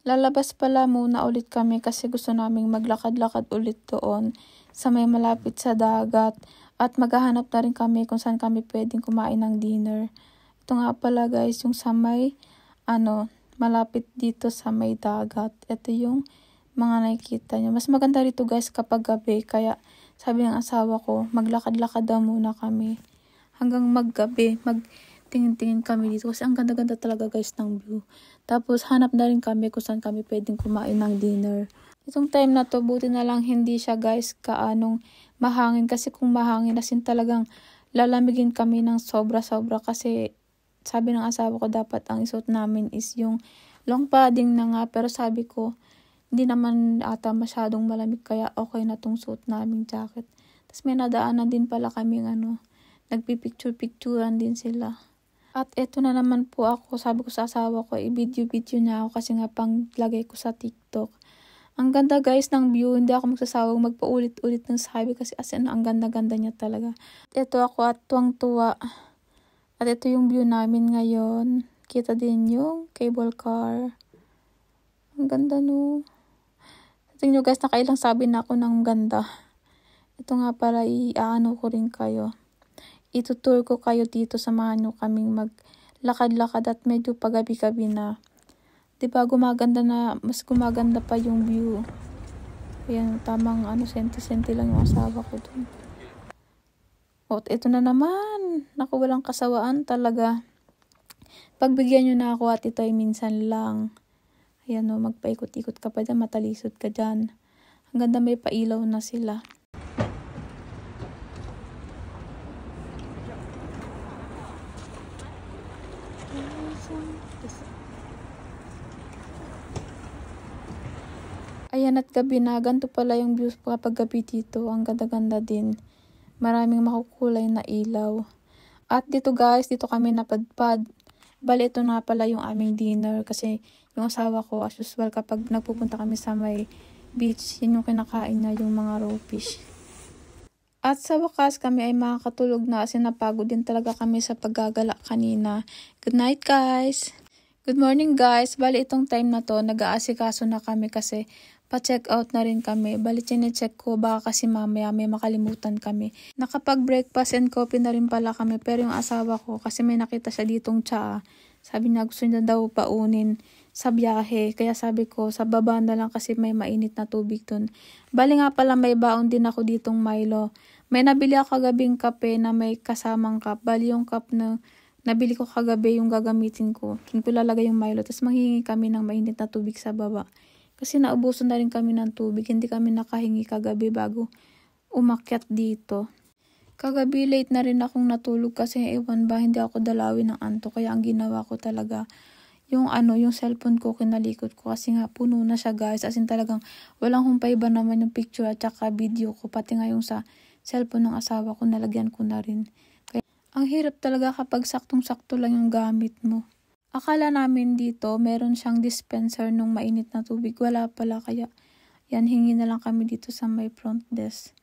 lalabas pala muna ulit kami kasi gusto naming maglakad-lakad ulit doon sa may malapit sa dagat. At maghahanap na rin kami kung saan kami pwedeng kumain ng dinner. Ito nga pala guys, yung sa may, malapit dito sa may dagat. Ito yung mga nakikita nyo. Mas maganda rito guys kapag gabi. Kaya sabi ng asawa ko, maglakad-lakad daw muna kami. Hanggang maggabi, magtingin-tingin kami dito. Kasi ang ganda-ganda talaga guys ng view. Tapos hanap na rin kami kung saan kami pwedeng kumain ng dinner. Itong time na to, buti na lang hindi siya guys kaanong mahangin. Kasi kung mahangin, asin talagang lalamigin kami ng sobra-sobra. Kasi sabi ng asawa ko dapat ang isuot namin is yung long padding na nga. Pero sabi ko, hindi naman ata masyadong malamig kaya okay na tong suot naming jacket. Tapos may nadaanan din pala kaming nagpipicture-picturean din sila. At eto na naman po ako, sabi ko sa asawa ko, i-video-video niya ako kasi nga pang lagay ko sa TikTok. Ang ganda guys ng view, hindi ako magsasawang magpaulit-ulit ng sabi kasi ang ganda-ganda niya talaga. Ito ako at tuwang-tuwa. At ito yung view namin ngayon. Kita din yung cable car. Ang ganda no. Tingnan nyo guys, nakailang sabi na ako ng ganda. Ito nga para iaano ko rin kayo. Itutour ko kayo dito, samahan nyo kaming maglakad-lakad at medyo pagabi-gabi na. Diba mas gumaganda pa yung view. Ayan, tamang senti-senti lang yung asawa ko dun. At ito na naman. Naku, walang kasawaan talaga. Pagbigyan nyo na ako at ito ay minsan lang. Ayan o, magpaikot-ikot ka pa dyan, matalisod ka dyan. Ang ganda, may pailaw na sila. Ayan at gabi na, ganito pala yung views kapag gabi dito. Ang ganda-ganda din. Maraming makukulay na ilaw. At dito guys, dito kami napadpad. Bali, ito na pala yung aming dinner. Kasi yung asawa ko, as usual, kapag nagpupunta kami sa may beach, yun yung kinakain na yung mga raw fish. At sa wakas, kami ay makakatulog na kasi napagod din talaga kami sa paggagala kanina. Good night guys! Good morning guys! Bali, itong time na to, nag-aasikaso na kami kasi pa-check out na rin kami. Bali, chine-check ko baka kasi mamaya may makalimutan kami. Nakapag-breakfast and coffee na rin pala kami. Pero yung asawa ko, kasi may nakita siya ditong tsaa. Sabi niya gusto niya daw paunin sa biyahe. Kaya sabi ko, sa baba na lang kasi may mainit na tubig dun. Bali nga pala may baon din ako ditong Milo. May nabili ako kagabing kape na may kasamang cup. Bali yung cup na nabili ko kagabi yung gagamitin ko. Doon ko lalagay yung Milo. Tapos manghingi kami ng mainit na tubig sa baba. Kasi naubusan na rin kami ng tubig. Hindi kami nakahingi kagabi bago umakyat dito. Kagabi late na rin akong natulog kasi ewan ba hindi ako dalawin ng antok. Kaya ang ginawa ko talaga yung cellphone ko kinalikot ko kasi nga puno na siya guys. As in talagang walang humpay ba naman yung picture at saka video ko. Pati nga yung sa cellphone ng asawa ko nalagyan ko na rin. Kaya ang hirap talaga kapag saktong-sakto lang yung gamit mo. Akala namin dito, meron siyang dispenser nung mainit na tubig. Wala pala, kaya yan, hingi na lang kami dito sa may front desk.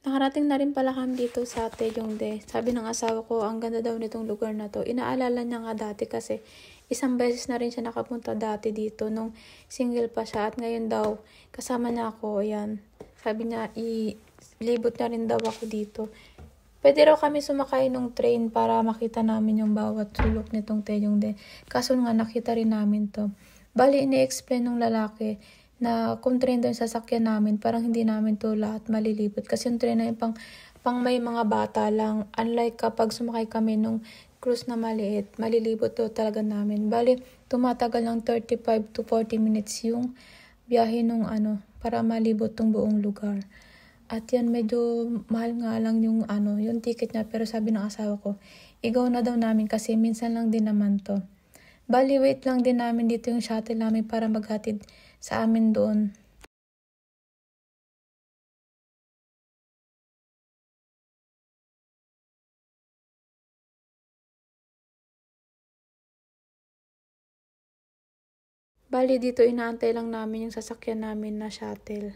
Nakarating na rin pala kami dito sa Taeyongde. Sabi ng asawa ko, ang ganda daw nitong lugar na to. Inaalala niya nga dati kasi isang beses na rin siya nakapunta dati dito nung single pa siya. At ngayon daw, kasama niya ako. Ayan. Sabi niya, ilibot na rin daw ako dito. Pwede raw kami sumakay ng train para makita namin yung bawat sulok nitong Taeyongde. Kaso nga nakita rin namin to. Bali, ini-explain ng lalaki na kung train daw yung sasakyan namin, parang hindi namin to lahat malilibot. Kasi yung train na yung pang may mga bata lang. Unlike kapag sumakay kami nung cruise na maliit, malilibot to talaga namin. Bali, tumatagal ng 35 to 40 minutes yung biyahe nung para malibot tong buong lugar. At yan, medyo mahal nga lang yung ticket niya. Pero sabi ng asawa ko, igaw na daw namin kasi minsan lang din naman to. Bali, wait lang din namin dito yung shuttle namin para maghatid sa amin doon. Bali dito inaantay lang namin yung sasakyan namin na shuttle.